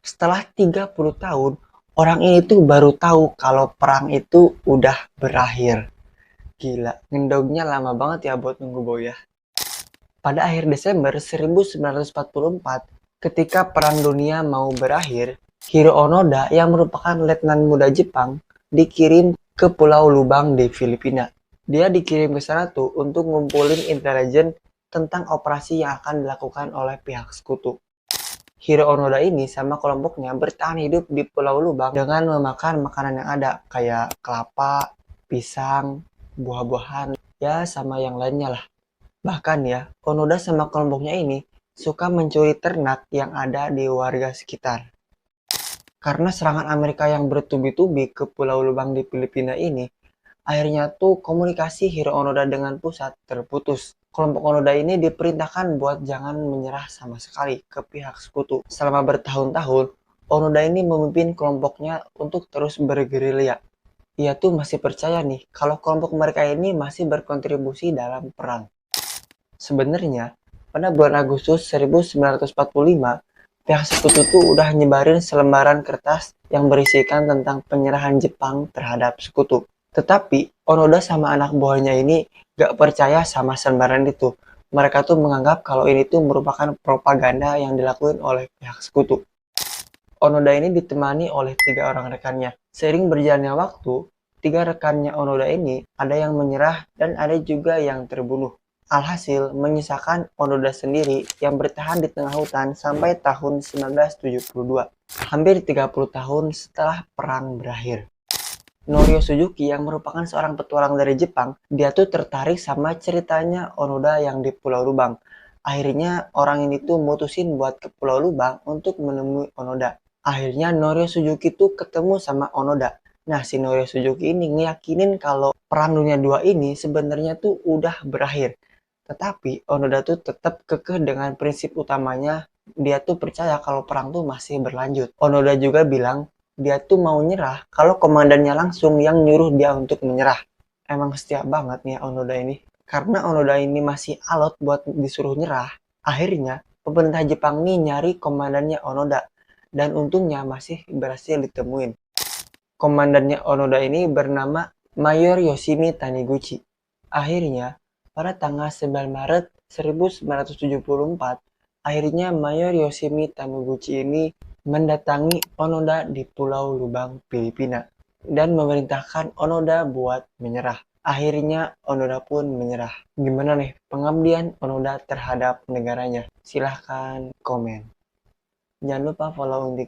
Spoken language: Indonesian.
Setelah 30 tahun, orang ini tuh baru tahu kalau perang itu udah berakhir. Gila, ngendongnya lama banget ya buat nunggu Boy ya. Pada akhir Desember 1944, ketika Perang Dunia mau berakhir, Hiro Onoda yang merupakan letnan muda Jepang dikirim ke Pulau Lubang di Filipina. Dia dikirim ke sana tuh untuk ngumpulin intelijen tentang operasi yang akan dilakukan oleh pihak sekutu. Hiro Onoda ini sama kelompoknya bertahan hidup di Pulau Lubang dengan memakan makanan yang ada kayak kelapa, pisang, buah-buahan, ya sama yang lainnya lah. Bahkan ya, Onoda sama kelompoknya ini suka mencuri ternak yang ada di warga sekitar. Karena serangan Amerika yang bertubi-tubi ke Pulau Lubang di Filipina ini, akhirnya tuh komunikasi Hiro Onoda dengan pusat terputus. Kelompok Onoda ini diperintahkan buat jangan menyerah sama sekali ke pihak sekutu. Selama bertahun-tahun, Onoda ini memimpin kelompoknya untuk terus bergerilya. Ia tuh masih percaya nih kalau kelompok mereka ini masih berkontribusi dalam perang. Sebenarnya, pada bulan Agustus 1945, pihak sekutu tuh udah nyebarin selembaran kertas yang berisikan tentang penyerahan Jepang terhadap sekutu. Tetapi, Onoda sama anak buahnya ini gak percaya sama selembaran itu. Mereka tuh menganggap kalau ini tuh merupakan propaganda yang dilakukan oleh pihak sekutu. Onoda ini ditemani oleh 3 orang rekannya. Seiring berjalannya waktu, 3 rekannya Onoda ini ada yang menyerah dan ada juga yang terbunuh. Alhasil, menyisakan Onoda sendiri yang bertahan di tengah hutan sampai tahun 1972, hampir 30 tahun setelah perang berakhir. Norio Suzuki yang merupakan seorang petualang dari Jepang, dia tuh tertarik sama ceritanya Onoda yang di Pulau Lubang. Akhirnya orang ini tuh mutusin buat ke Pulau Lubang untuk menemui Onoda. Akhirnya Norio Suzuki tuh ketemu sama Onoda. Nah, si Norio Suzuki ini ngeyakinin kalau Perang Dunia II ini sebenarnya tuh udah berakhir. Tetapi Onoda tuh tetap kekeh dengan prinsip utamanya, dia tuh percaya kalau perang tuh masih berlanjut. Onoda juga bilang dia tuh mau nyerah kalau komandannya langsung yang nyuruh dia untuk menyerah. Emang setia banget nih Onoda ini. Karena Onoda ini masih alot buat disuruh nyerah, akhirnya pemerintah Jepang nih nyari komandannya Onoda. Dan untungnya masih berhasil ditemuin. Komandannya Onoda ini bernama Mayor Yoshimi Taniguchi. Akhirnya, pada tanggal 9 Maret 1974, akhirnya Mayor Yoshimi Taniguchi ini mendatangi Onoda di Pulau Lubang, Filipina, dan memerintahkan Onoda buat menyerah. Akhirnya Onoda pun menyerah. Gimana nih pengabdian Onoda terhadap negaranya? Silahkan komen. Jangan lupa follow untuk